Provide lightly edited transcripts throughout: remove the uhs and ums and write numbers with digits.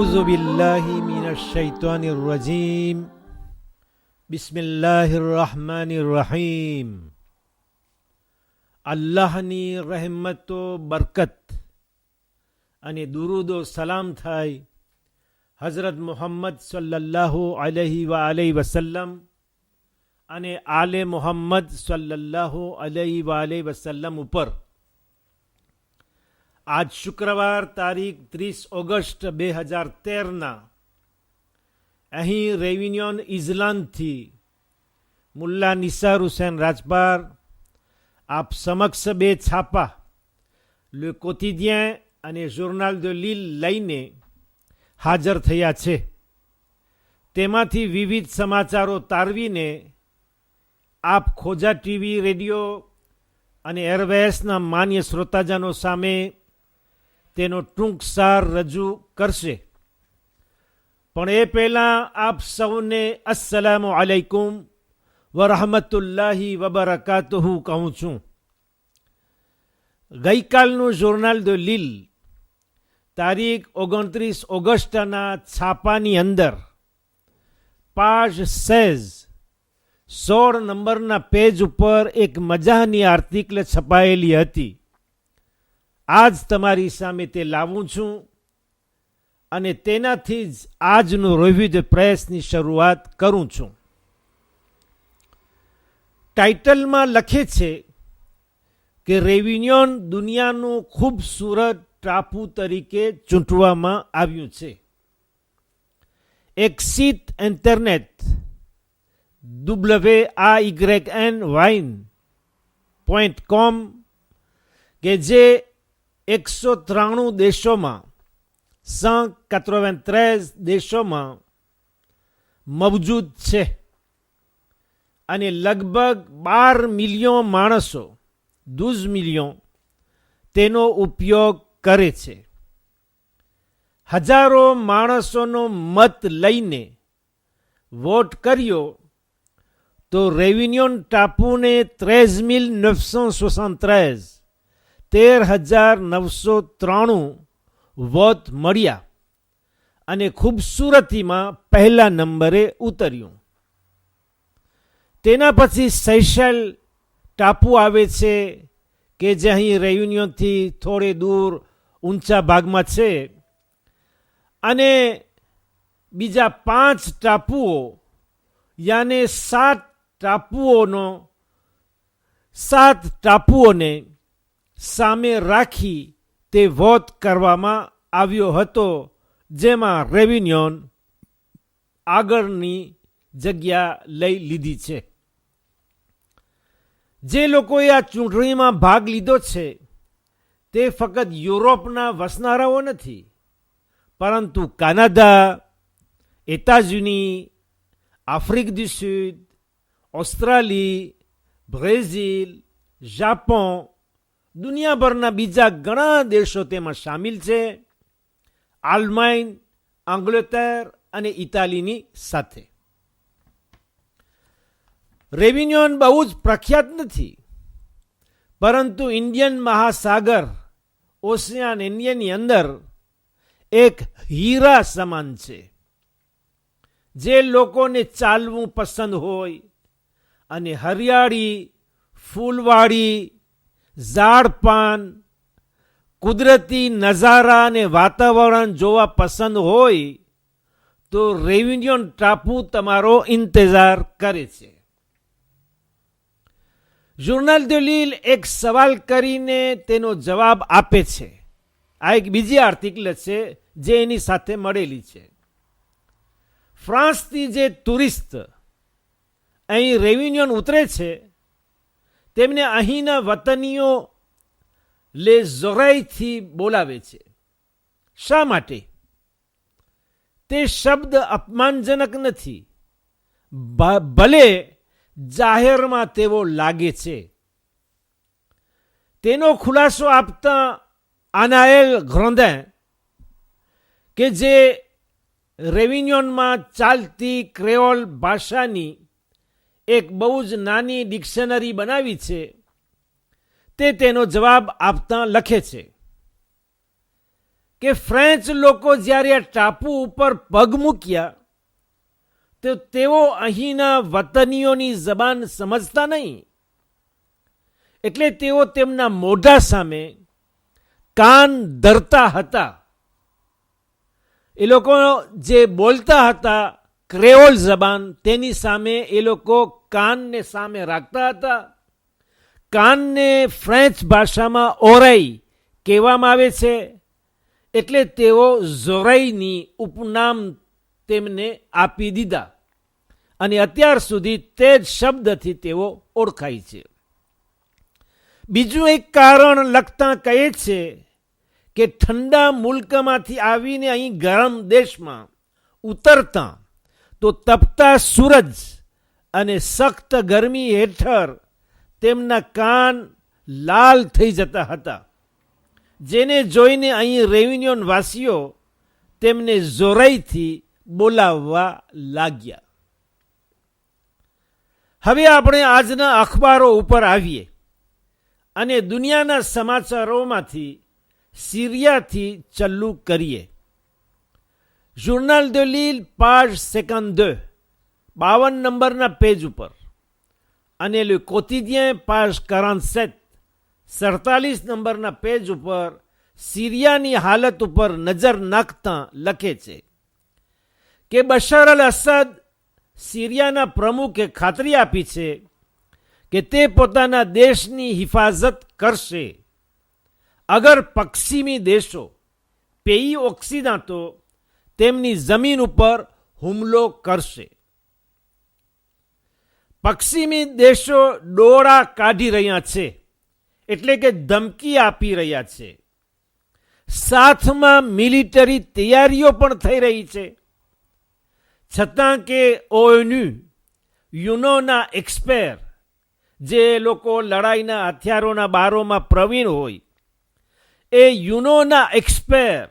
أعوذ بالله من الشيطان الرجيم بسم الله الرحمن الرحيم. અલ્લાહની રહેમતો બરકત અને દુરૂદો સલામ થાય હઝરત મુહમ્મદ સલ્લલ્લાહુ અલૈહિ વસલ્લમ અને આલે મુહમ્મદ સલ્લલ્લાહુ અલૈહિ વસલ્લમ ઉપર. આજ શુક્રવાર તારીખ 30 ઓગસ્ટ 2013 અહીં રેવિન્યોન ઇઝલાન્ડથી મુલ્લા નિસાર હુસૈન રાજપાર આપ સમક્ષ બે છાપા લે કોતિદિયન અને જોર્નાલ de Lille લઈને હાજર થયા છે. તેમાંથી વિવિધ સમાચારો તારવીને આપ ખોજા ટીવી, રેડિયો અને એરવેસના માન્ય શ્રોતાજનો સામે તેનો ટૂંક સાર રજૂ કરશે. પણ એ પહેલાં આપ સૌને અસ્સલામુ અલૈકુમ વરહમતુલ્લાહી વબરકાતુહુ કહું છું. ગઈકાલનું જોર્નાલ de Lille તારીખ 29 ઓગસ્ટના છાપાની અંદર પાજ 16 નંબરના પેજ ઉપર એક મજાની આર્ટિકલ છપાયેલી હતી. આજ તમારી સામે તે લાવું છું અને તેનાથી જ આજનું રિવ્યુ ધ પ્રેસની શરૂઆત કરું છું. ટાઇટલમાં લખે છે કે રેવિન્યોન દુનિયાનું ખૂબસૂરત ટાપુ તરીકે ચૂંટવામાં આવ્યું છે. એક્સિટ ઇન્ટરનેટ WAYN.com કે જે 193 દેશોમાં 193 દેશોમાં મવજૂદ છે અને લગભગ 12 મિલિયન માણસો 12 મિલિયન તેનો ઉપયોગ કરે છે. હજારો માણસોનો મત લઈને વોટ કર્યો તો રેવિન્યોન ટાપુને 13,973 13,993 વોટ મળ્યા અને ખૂબસૂરતીમાં પહેલા નંબરે ઉતર્યું. તેના પછી સેશેલ ટાપુ આવે છે કે જે અહીં રેયુનિયનથી થોડે દૂર ઊંચા ભાગમાં છે અને બીજા 5 ટાપુઓ યાને 7 ટાપુઓને સામે રાખી તે વોટ કરવામાં આવ્યો હતો, જેમાં રેવિન્યોન આગળની જગ્યા લઈ લીધી છે. જે લોકોએ આ ચૂંટણીમાં ભાગ લીધો છે તે ફક્ત યુરોપના વસનારાઓ નથી, પરંતુ કાનાડા, એતાઝયુની, આફ્રિક દુ સુદ, ઓસ્ટ્રેલી, બ્રેઝિલ, જાપાન, દુનિયાભરના બીજા ઘણા દેશો તેમાં સામેલ છે. આલ્માઇન, અંગ્લેતર અને ઇટાલીની સાથે. રેવિન્યોન બહુ જ પ્રખ્યાત નથી, પરંતુ ઇન્ડિયન મહાસાગર ઓશિયાન ઇન્ડિયાની અંદર એક હીરા સમાન છે. જે લોકોને ચાલવું પસંદ હોય અને હરિયાળી, ફૂલવાળી, ઝાડપાન, કુદરતી નજારા અને વાતાવરણ જોવા પસંદ હોય તો રેવિન્યોન ટાપુ તમારો ઇંતજાર કરે છે. જોર્નાલ de Lille એક સવાલ કરીને તેનો જવાબ આપે છે. આ એક બીજી આર્ટિકલ છે જે એની સાથે મળેલી છે. ફ્રાન્સથી જે ટુરિસ્ટ અહીં રેવિન્યોન ઉતરે છે તેમને અહીંના વતનીઓ les oreilles બોલાવે છે. શા માટે? તે શબ્દ અપમાનજનક નથી, ભલે જાહેરમાં તેવો લાગે છે. તેનો ખુલાસો આપતા આનાએલ ગ્રોન્ડેન કે જે રેવિન્યોનમાં ચાલતી ક્રેઓલ ભાષાની એક બહુ જ નાની ડિક્શનરી બનાવી છે, તે તેનો જવાબ આપતા લખે છે કે ફ્રેન્ચ લોકો જ્યારે આ ટાપુ ઉપર પગ મૂક્યા તો તેઓ અહીંના વતનીઓની જબાન સમજતા નહીં, એટલે તેઓ તેમના મોઢા સામે કાન ધરતા હતા. એ લોકો જે બોલતા હતા ક્રેઓલ જબાન, તેની સામે એ લોકો કાનને સામે રાખતા હતા. કાનને ફ્રેન્ચ ભાષામાં ઓરાઈ કહેવામાં આવે છે, એટલે તેઓ ઝોરાઈની ઉપનામ તેમને આપી દીધા અને અત્યાર સુધી તે જ શબ્દથી તેઓ ઓળખાય છે. બીજું એક કારણ લખતા કહે છે કે ઠંડા મુલ્કમાંથી આવીને અહીં ગરમ દેશમાં ઉતરતા તો તપતા સૂરજ અને સખ્ત ગરમી હેઠળ તેમના કાન લાલ થઈ જતા હતા, જેને જોઈને અહીં રેવિન્યોન વાસીઓ તેમને ઝોરાઈથી બોલાવવા લાગ્યા. હવે આપણે આજના અખબારો ઉપર આવીએ અને દુનિયાના સમાચારોમાંથી સિરિયાથી ચાલુ કરીએ. જોર્નાલ de Lille page 52, 52 નંબરના પેજ ઉપર, અને Le Quotidien page 47, 47 નંબરના પેજ ઉપર સિરિયાની હાલત ઉપર નજર નાખતા લખે છે કે બશર અલ અસદ સિરિયાના પ્રમુખે ખાતરી આપી છે કે તે પોતાના દેશની હિફાજત કરશે અગર પશ્ચિમી દેશો પેઈ ઓક્સિદાંતો તેમની જમીન ઉપર હુમલો કરશે. પશ્ચિમી દેશો ડોળા કાઢી રહ્યા છે, એટલે કે ધમકી આપી રહ્યા છે. સાથમાં મિલિટરી તૈયારીઓ પણ થઈ રહી છે, છતાં કે ONU યુનોના એક્સપેર, જે લોકો લડાઈના હથિયારોના બારોમાં પ્રવીણ હોય, એ યુનોના એક્સપેર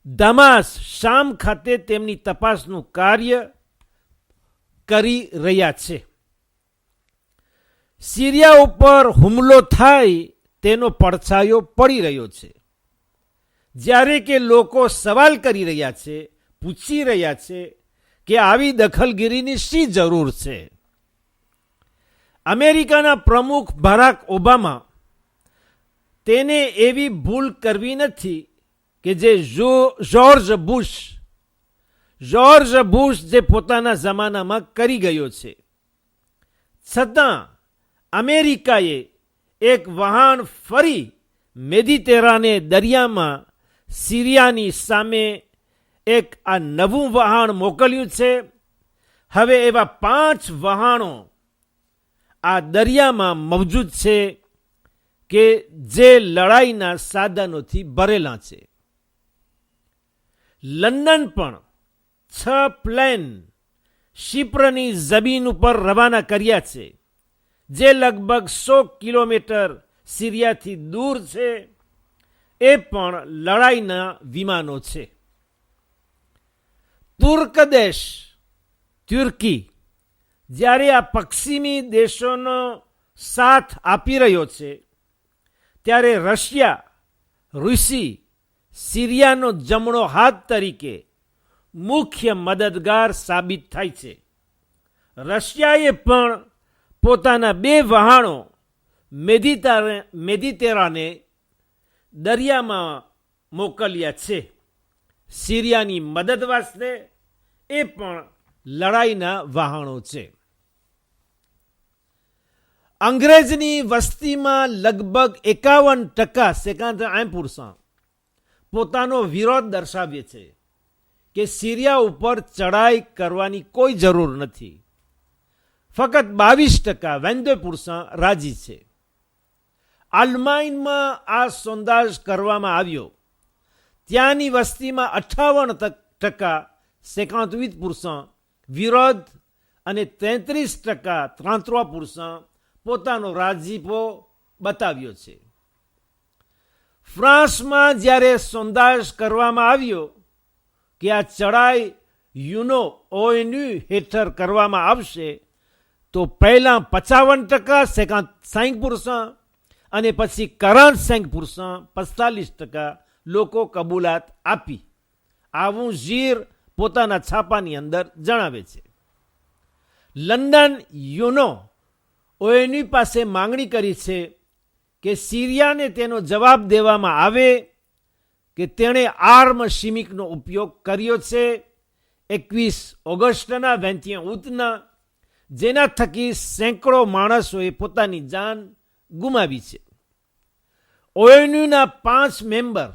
દમાસ શામ ખાતે તેમની તપાસનું કાર્ય કરી રહ્યા છે. સિરિયા ઉપર હુમલો થાય તેનો પડછાયો પડી રહ્યો છે, જ્યારે કે લોકો સવાલ કરી રહ્યા છે, પૂછી રહ્યા છે કે આવી દખલગીરીની શી જરૂર છે. અમેરિકાના પ્રમુખ બરાક ઓબામા તેને એવી ભૂલ કરવી નથી કે જે જ્યોર્જ બુશ જે પોતાના જમાનામાં કરી ગયો છે. છતાં અમેરિકાએ એક વહાણ ફરી મેડિટેરાને દરિયામાં સિરિયાની સામે એક આ નવું વહાણ મોકલ્યું છે. હવે એવા 5 વહાણો આ દરિયામાં મૌજૂદ છે કે જે લડાઈના સાધનોથી ભરેલા છે. લંડન પણ 6 પ્લેન શિપ્રની જમીન ઉપર રવાના કર્યા છે, જે લગભગ 100 કિલોમીટર સિરિયાથી દૂર છે. એ પણ લડાઈના વિમાનો છે. તુર્ક દેશ તુર્કી જ્યારે આ પશ્ચિમી દેશોનો સાથ આપી રહ્યો છે, ત્યારે રૂસી સિરિયાનો જમણો હાથ તરીકે મુખ્ય મદદગાર સાબિત થાય છે. રશિયાએ પણ પોતાના 2 વહાણો મેડિટેરાને દરિયામાં મોકલ્યા છે, સિરિયાની મદદ વાસ્તે. એ પણ લડાઈના વહાણો છે. અંગ્રેજની વસ્તીમાં લગભગ 51% પોતાનો વિરોધ દર્શાવે છે કે સિરિયા ઉપર ચડાઈ કરવાની કોઈ જરૂર નથી. ફક્ત 22% રાજી છે. આલ્માઇનમાં આ સોંદાજ કરવામાં આવ્યો. ત્યાંની વસ્તીમાં 58% વિરોધ અને 33% પોતાનો રાજીપો બતાવ્યો છે. ફ્રાન્સમાં જ્યારે સોંદાજ કરવામાં આવ્યો કે આ ચડાઈ ONU હેઠળ કરવામાં આવશે, તો પહેલા 55%, 60% અને પછી 45% લોકો કબૂલાત આપી. આવું ઝીર પોતાના છાપાની અંદર જણાવે છે. લંડન યુનો ઓએનયુ પાસે માંગણી કરી છે કે સિરિયાને તેનો જવાબ દેવામાં આવે કે તેણે આર્મ શિમિકનો ઉપયોગ કર્યો છે 21 ઓગસ્ટના 21ના, જેના થકી સેંકડો માણસોએ પોતાની જાન ગુમાવી છે. ઓએનયુના 5 મેમ્બર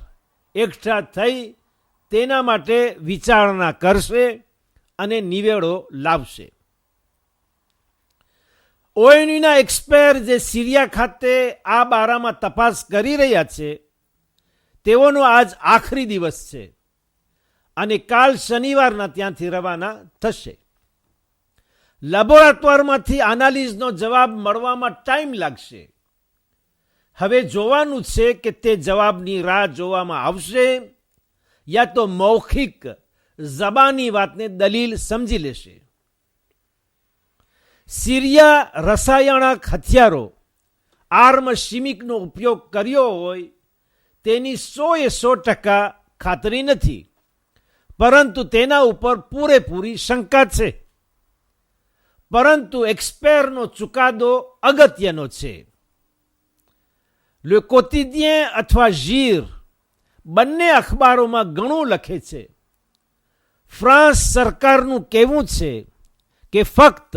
એકઠા થઈ તેના માટે વિચારણા કરશે અને નિવેડો લાવશે. ઓએનયુના એક્સપર્ટ જે સિરિયા ખાતે આ બારામાં તપાસ કરી રહ્યા છે તેઓનો આજ આખરી દિવસ છે અને કાલ શનિવારના ત્યાંથી રવાના થશે. લેબોરેટરીમાંથી એનાલિઝનો જવાબ મળવામાં ટાઈમ લાગશે. હવે જોવાનું છે કે તે જવાબની રાહ જોવામાં આવશે યા તો મૌખિક જબાની વાતને દલીલ સમજી લેશે. સિરિયા રસાયણક હથિયારો આર્મ શિમિકનો ઉપયોગ કર્યો હોય તેની 100% ખાતરી નથી, પરંતુ તેના ઉપર પૂરેપૂરી શંકા છે. પરંતુ એક્સપર્ટનો ચુકાદો અગત્યનો છે. લે કોતિદિયન અથવા ઝીર બંને અખબારોમાં ઘણું લખે છે. ફ્રાન્સ સરકારનું કહેવું છે કે ફક્ત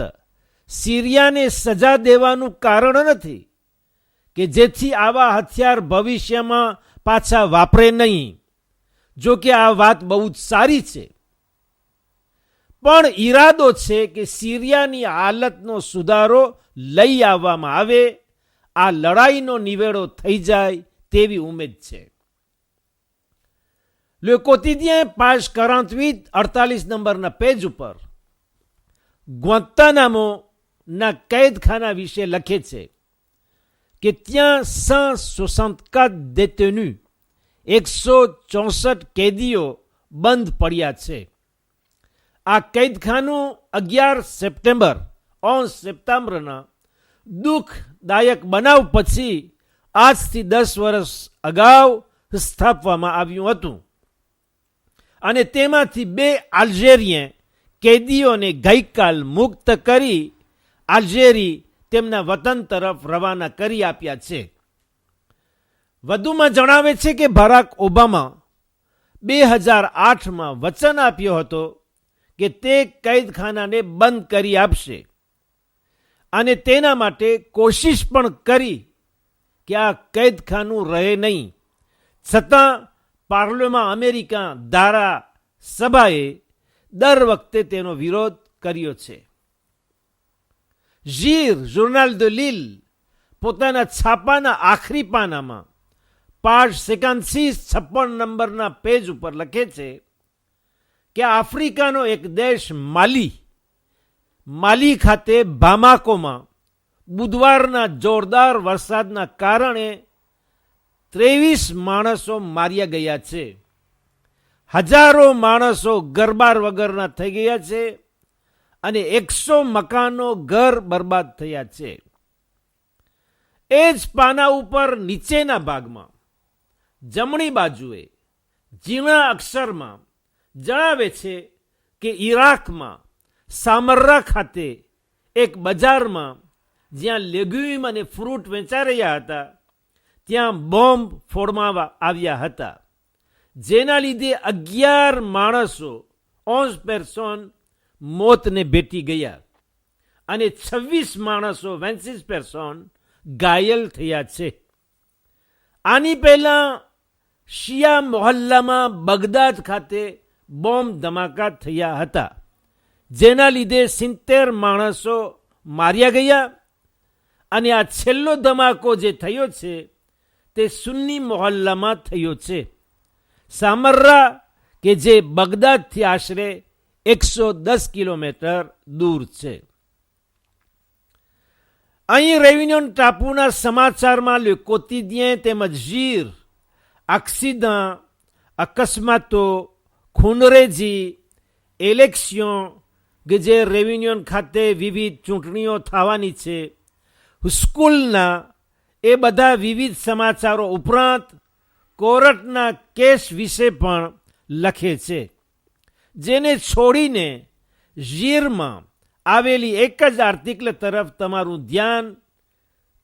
સિરિયાને સજા દેવાનું કારણ નથી કે જેથી આવા હથિયાર ભવિષ્યમાં પાછા વાપરે નહીં. જો કે આ વાત બહુ જ સારી છે, પણ ઈરાદો છે કે સિરિયાની હાલતનો સુધારો લઈ આવવામાં આવે, આ લડાઈનો નિવેડો થઈ જાય તેવી ઉમેદ છે. લે કોતિદિયન પાશ 48 નંબરના પેજ ઉપર ગ્વાન્તાનામોના કેદખાના વિશે લખે છે કે ત્યાં 164 détenus 164 કેદીઓ બંધ પડ્યા છે. આ કેદખાનું 11 સપ્ટેમ્બર 11 સપ્ટેમ્બરના દુઃખદાયક બનાવ પછી આજથી 10 વર્ષ અગાઉ સ્થાપવામાં આવ્યું હતું અને તેમાંથી 2 અલ્જેરિયન કેદીઓને ગઈકાલ મુક્ત કરી અલ્જેરી તેમના વતન તરફ રવાના કરી આપ્યા છે. વધુમાં જણાવે છે કે બરાક ઓબામા 2008માં વચન આપ્યો હતો કે તે કેદખાનાને બંધ કરી આપશે અને તેના માટે કોશિશ પણ કરી કે આ કેદખાનું રહે નહીં. છતાં પાર્લામેન્ટ અમેરિકા ધારા સભાએ દર વખતે તેનો વિરોધ કર્યો છે. ઝીર જોર્નાલ de Lille પોતાના છાપાના આખરી પાનામાં પાઠ 56 નંબરના પેજ ઉપર લખે છે કે આફ્રિકાનો એક દેશ માલી ખાતે બામાકોમાં બુધવારના જોરદાર વરસાદના કારણે 23 માણસો માર્યા ગયા છે. હજારો માણસો ઘરબાર વગરના થઈ ગયા છે અને 100 મકાનો ઘર બરબાદ થયા છે. એ જ પાના ઉપર નીચેના ભાગમાં જમણી બાજુએ ઝીણા અક્ષરમાં જણાવે છે કે ઇરાકમાં સામર્રા ખાતે એક બજારમાં જ્યાં લેગ્યુમ અને ફ્રૂટ વેચાઈ રહ્યા હતા ત્યાં બોમ્બ ફોડવામાં આવ્યા હતા, જેના લીધે 11 માણસો 11 પર્સન મોતને ભેટી ગયા અને 26 માણસો 26 પર્સન ઘાયલ થયા છે. આની પહેલા શિયા મોહલ્લામાં બગદાદ ખાતે બોમ્બ ધમાકા થયા હતા, જેના લીધે 70 માણસો માર્યા ગયા અને આ છેલ્લો ધમાકો જે થયો છે તે સુન્ની મોહલ્લામાં થયો છે. સામર્રા કે જે બગદાદથી આશરે 110 કિલોમીટર દૂર છે. અહીં રેવિન્યોન ટાપુના સમાચારમાં લે કોતિદિયન તેમજ ઝીર એક્સિડન્ટ, અકસ્માતો, ખૂનરેજી, ઇલેક્શન કે જે રેવિન્યોન ખાતે વિવિધ ચૂંટણીઓ થવાની છે, સ્કૂલના એ બધા વિવિધ સમાચારો ઉપરાંત કોરટના કેસ વિશે પણ લખે છે, જેને છોડીને ઝીરમાં આવેલી એક જ આર્ટિકલ તરફ તમારું ધ્યાન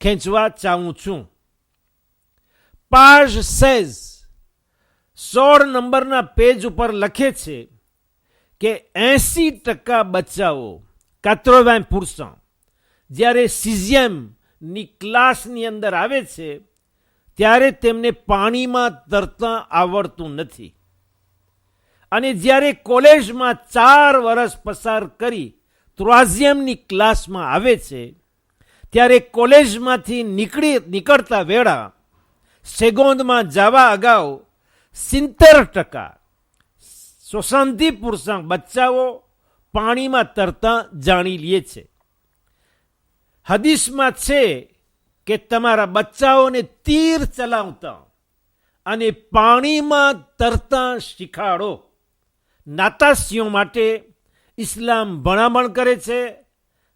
ખેંચવા ચાહું છું. પાજ 16 નંબરના પેજ ઉપર લખે છે કે 80% બચ્ચાઓ 80% જ્યારે સિઝિયમની ક્લાસની અંદર આવે છે ત્યારે તેમને પાણીમાં તરતા આવડતું નથી, અને જ્યારે કોલેજમાં 4 વર્ષ પસાર કરી ત્રોઝિયમની ક્લાસમાં આવે છે ત્યારે કોલેજમાંથી નીકળતા વેળા સેગોન્દમાં જવા અગાઉ 70% 70% બચ્ચાઓ પાણીમાં તરતા જાણી લે છે. હદીસમાં છે કે તમારા બચ્ચાઓને તીર ચલાવતા અને પાણીમાં તરતા શીખાડો. નાતાશીઓ માટે ઇસ્લામ ભલામણ કરે છે,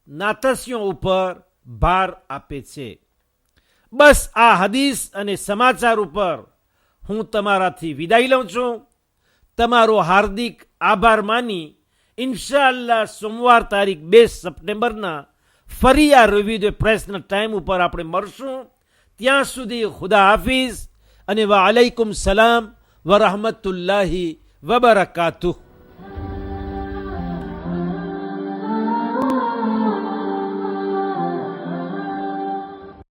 નાતાશીઓ ઉપર ભાર આપે છે. બસ આ હદીસ અને સમાચાર ઉપર હું તમારાથી વિદાય લઉં છું. તમારો હાર્દિક આભાર માની ઇન્શાઅલ્લાહ સોમવાર તારીખ 2 સપ્ટેમ્બરના ફરી આ રિવ્યુ ધ પ્રેસના ટાઈમ ઉપર આપણે મળશું. ત્યાં સુધી ખુદા હાફિઝ અને વાલેકુમ સલામ વરહમતુલ્લાહિ વબરકાતુહ.